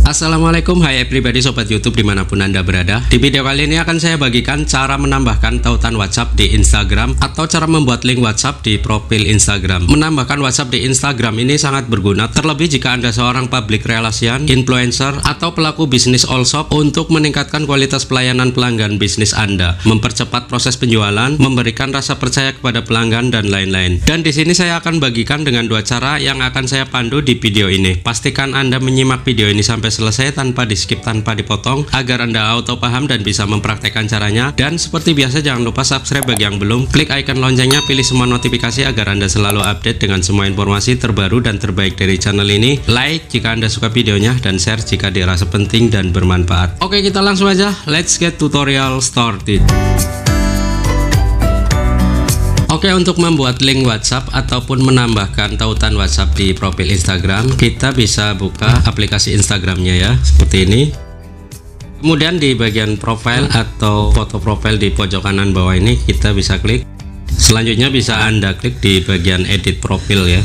Assalamualaikum, hai everybody sobat YouTube dimanapun Anda berada. Di video kali ini akan saya bagikan cara menambahkan tautan WhatsApp di Instagram atau cara membuat link WhatsApp di profil Instagram. Menambahkan WhatsApp di Instagram ini sangat berguna, terlebih jika Anda seorang public relation, influencer, atau pelaku bisnis all shop untuk meningkatkan kualitas pelayanan pelanggan bisnis Anda, mempercepat proses penjualan, memberikan rasa percaya kepada pelanggan, dan lain-lain. Dan di sini saya akan bagikan dengan dua cara yang akan saya pandu di video ini. Pastikan Anda menyimak video ini sampai selesai tanpa di skip, tanpa dipotong, agar Anda auto paham dan bisa mempraktekkan caranya. Dan seperti biasa jangan lupa subscribe bagi yang belum, klik icon loncengnya, pilih semua notifikasi agar Anda selalu update dengan semua informasi terbaru dan terbaik dari channel ini. Like jika Anda suka videonya dan share jika dirasa penting dan bermanfaat. Oke, kita langsung aja, let's get tutorial started. Oke, untuk membuat link WhatsApp ataupun menambahkan tautan WhatsApp di profil Instagram, kita bisa buka aplikasi Instagramnya ya, seperti ini. Kemudian di bagian profil atau foto profil di pojok kanan bawah ini kita bisa klik. Selanjutnya bisa Anda klik di bagian edit profil ya.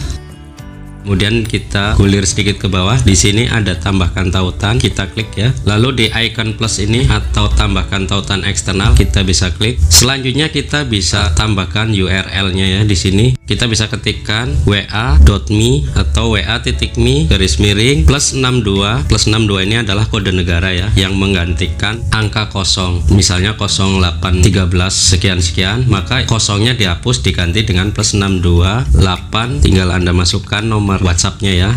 Kemudian kita gulir sedikit ke bawah. Di sini ada tambahkan tautan, kita klik ya. Lalu di icon plus ini atau tambahkan tautan eksternal, kita bisa klik. Selanjutnya kita bisa tambahkan URL-nya ya. Di sini kita bisa ketikkan wa.me atau wa.me _ plus 62. Plus 62 ini adalah kode negara ya, yang menggantikan angka kosong. Misalnya 0813 sekian-sekian, maka kosongnya dihapus diganti dengan plus 628. Tinggal Anda masukkan nomor WhatsApp-nya ya.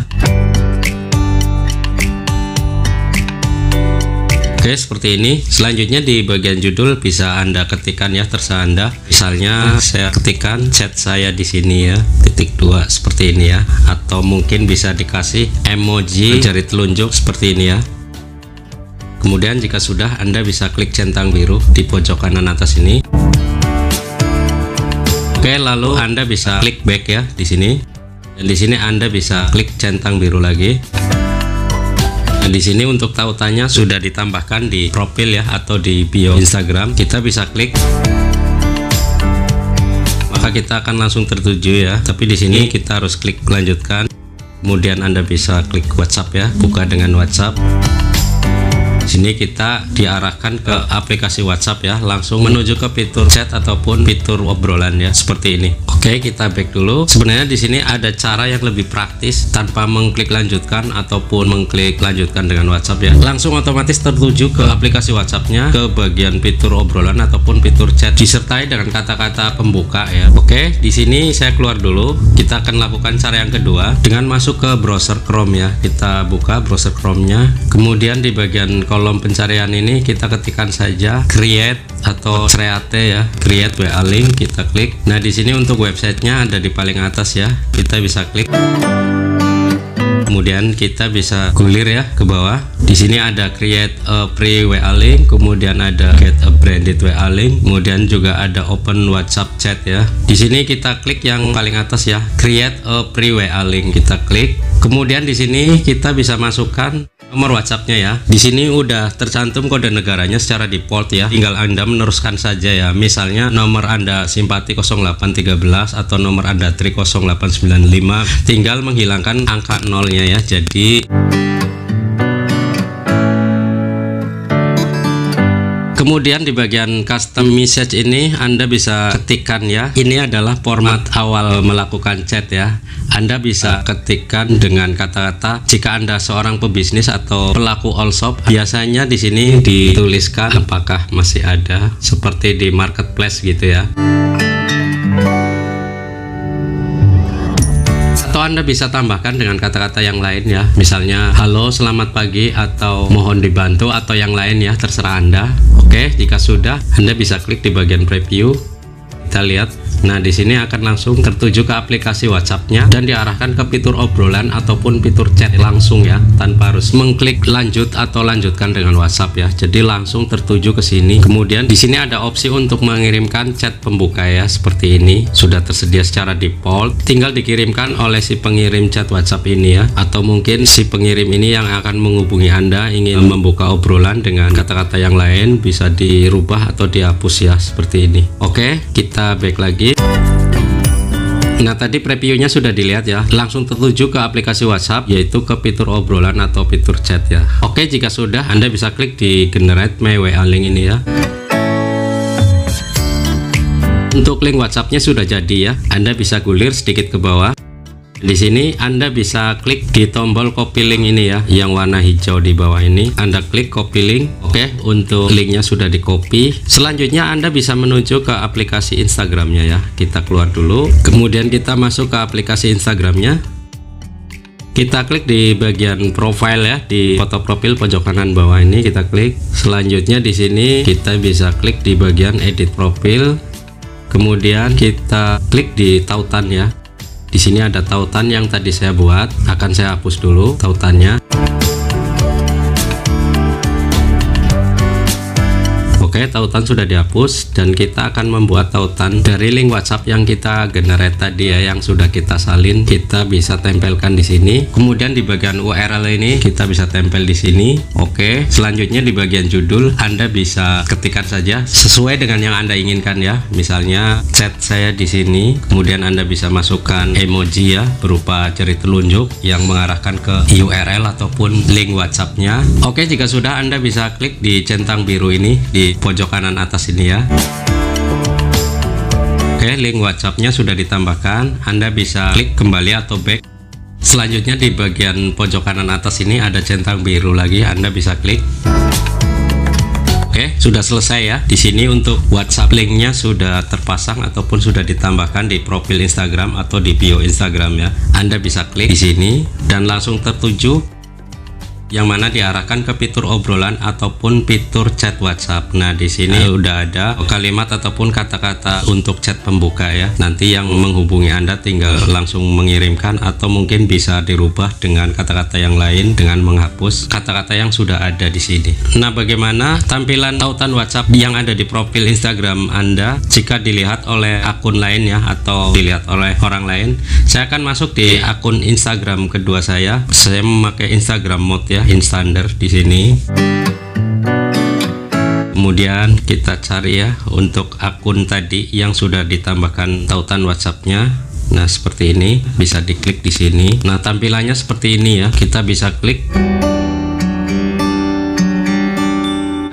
Oke, seperti ini. Selanjutnya di bagian judul bisa Anda ketikkan ya, terserah Anda. Misalnya saya ketikkan chat saya di sini ya, _2 seperti ini ya. Atau mungkin bisa dikasih emoji jari telunjuk seperti ini ya. Kemudian jika sudah, Anda bisa klik centang biru di pojok kanan atas ini. Oke, lalu Anda bisa klik back ya di sini. Dan di sini Anda bisa klik centang biru lagi. Dan di sini untuk tautannya sudah ditambahkan di profil ya, atau di bio Instagram. Kita bisa klik. Maka kita akan langsung tertuju ya. Tapi di sini kita harus klik lanjutkan. Kemudian Anda bisa klik WhatsApp ya, buka dengan WhatsApp. Di sini kita diarahkan ke aplikasi WhatsApp ya, langsung menuju ke fitur chat ataupun fitur obrolan ya, seperti ini. Oke, kita back dulu. Sebenarnya di sini ada cara yang lebih praktis tanpa mengklik lanjutkan ataupun mengklik lanjutkan dengan WhatsApp ya. Langsung otomatis tertuju ke aplikasi WhatsApp-nya, ke bagian fitur obrolan ataupun fitur chat, disertai dengan kata-kata pembuka ya. Oke, di sini saya keluar dulu. Kita akan lakukan cara yang kedua dengan masuk ke browser Chrome ya. Kita buka browser Chrome-nya. Kemudian di bagian kolom pencarian ini kita ketikkan saja create atau create ya, create WA link, kita klik. Nah, di sini untuk websitenya ada di paling atas ya, kita bisa klik. Kemudian kita bisa gulir ya ke bawah. Di sini ada create a free WA link, kemudian ada get a branded WA link, kemudian juga ada open WhatsApp chat ya. Di sini kita klik yang paling atas ya, create a free WA link, kita klik. Kemudian di sini kita bisa masukkan nomor WhatsApp-nya ya. Di sini udah tercantum kode negaranya secara default ya. Tinggal Anda meneruskan saja ya. Misalnya nomor Anda simpati 0813 atau nomor Anda tri 0895, tinggal menghilangkan angka nolnya ya. Jadi kemudian di bagian custom message ini Anda bisa ketikkan ya. Ini adalah format awal melakukan chat ya. Anda bisa ketikkan dengan kata-kata jika Anda seorang pebisnis atau pelaku all shop. Biasanya di sini dituliskan apakah masih ada, seperti di marketplace gitu ya. Atau Anda bisa tambahkan dengan kata-kata yang lain ya. Misalnya halo, selamat pagi, atau mohon dibantu, atau yang lain ya, terserah Anda. Oke, jika sudah, Anda bisa klik di bagian preview. Kita lihat. Nah, di sini akan langsung tertuju ke aplikasi WhatsApp-nya dan diarahkan ke fitur obrolan ataupun fitur chat langsung ya, tanpa harus mengklik lanjut atau lanjutkan dengan WhatsApp ya. Jadi langsung tertuju ke sini. Kemudian di sini ada opsi untuk mengirimkan chat pembuka ya, seperti ini. Sudah tersedia secara default. Tinggal dikirimkan oleh si pengirim chat WhatsApp ini ya, atau mungkin si pengirim ini yang akan menghubungi Anda ingin membuka obrolan dengan kata-kata yang lain, bisa dirubah atau dihapus ya, seperti ini. Oke, kita back lagi. Nah, tadi previewnya sudah dilihat ya, langsung tertuju ke aplikasi WhatsApp, yaitu ke fitur obrolan atau fitur chat ya. Oke, jika sudah, Anda bisa klik di generate my WA link ini ya. Untuk link WhatsAppnya sudah jadi ya, Anda bisa gulir sedikit ke bawah. Di sini Anda bisa klik di tombol copy link ini ya, yang warna hijau di bawah ini. Anda klik copy link. Oke, untuk linknya sudah di copy. Selanjutnya Anda bisa menuju ke aplikasi Instagramnya ya. Kita keluar dulu, kemudian kita masuk ke aplikasi Instagramnya. Kita klik di bagian profile ya, di foto profil pojok kanan bawah ini kita klik. Selanjutnya di sini kita bisa klik di bagian edit profil. Kemudian kita klik di tautan ya. Di sini ada tautan yang tadi saya buat, akan saya hapus dulu tautannya. Oke, tautan sudah dihapus dan kita akan membuat tautan dari link WhatsApp yang kita generate tadi ya, yang sudah kita salin. Kita bisa tempelkan di sini. Kemudian di bagian URL ini kita bisa tempel di sini. Oke, selanjutnya di bagian judul Anda bisa ketikkan saja sesuai dengan yang Anda inginkan ya. Misalnya chat saya di sini. Kemudian Anda bisa masukkan emoji ya, berupa jari telunjuk yang mengarahkan ke URL ataupun link WhatsApp-nya. Oke, jika sudah Anda bisa klik di centang biru ini di pojok kanan atas ini ya. Oke, link WhatsApp-nya sudah ditambahkan. Anda bisa klik kembali atau back. Selanjutnya di bagian pojok kanan atas ini ada centang biru lagi, Anda bisa klik. Oke, sudah selesai ya. Di sini untuk WhatsApp linknya sudah terpasang ataupun sudah ditambahkan di profil Instagram atau di bio Instagram ya. Anda bisa klik di sini dan langsung tertuju, yang mana diarahkan ke fitur obrolan ataupun fitur chat WhatsApp. Nah, di sini udah ada kalimat ataupun kata-kata untuk chat pembuka ya. Nanti yang menghubungi Anda tinggal langsung mengirimkan atau mungkin bisa dirubah dengan kata-kata yang lain dengan menghapus kata-kata yang sudah ada di sini. Nah, bagaimana tampilan tautan WhatsApp yang ada di profil Instagram Anda jika dilihat oleh akun lain ya, atau dilihat oleh orang lain? Saya akan masuk di akun Instagram kedua saya. Saya memakai Instagram mode ya, instander di sini. Kemudian kita cari ya untuk akun tadi yang sudah ditambahkan tautan WhatsApp-nya. Nah, seperti ini, bisa diklik di sini. Nah, tampilannya seperti ini ya. Kita bisa klik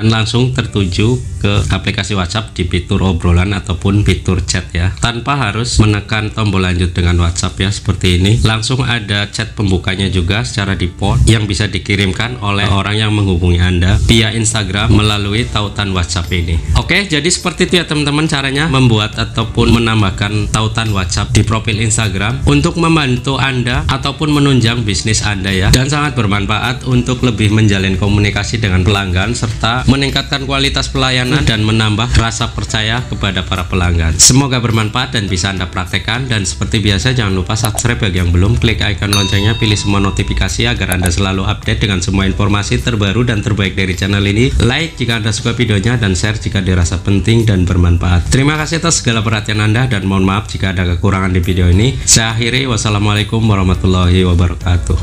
dan langsung tertuju ke aplikasi WhatsApp di fitur obrolan ataupun fitur chat ya, tanpa harus menekan tombol lanjut dengan WhatsApp ya, seperti ini. Langsung ada chat pembukanya juga secara default yang bisa dikirimkan oleh orang yang menghubungi Anda via Instagram melalui tautan WhatsApp ini. Oke, jadi seperti itu ya teman-teman caranya membuat ataupun menambahkan tautan WhatsApp di profil Instagram untuk membantu Anda ataupun menunjang bisnis Anda ya, dan sangat bermanfaat untuk lebih menjalin komunikasi dengan pelanggan serta meningkatkan kualitas pelayanan dan menambah rasa percaya kepada para pelanggan. Semoga bermanfaat dan bisa Anda praktekkan. Dan seperti biasa, jangan lupa subscribe bagi yang belum, klik icon loncengnya, pilih semua notifikasi agar Anda selalu update dengan semua informasi terbaru dan terbaik dari channel ini. Like jika Anda suka videonya dan share jika dirasa penting dan bermanfaat. Terima kasih atas segala perhatian Anda dan mohon maaf jika ada kekurangan di video ini. Saya akhiri, wassalamualaikum warahmatullahi wabarakatuh.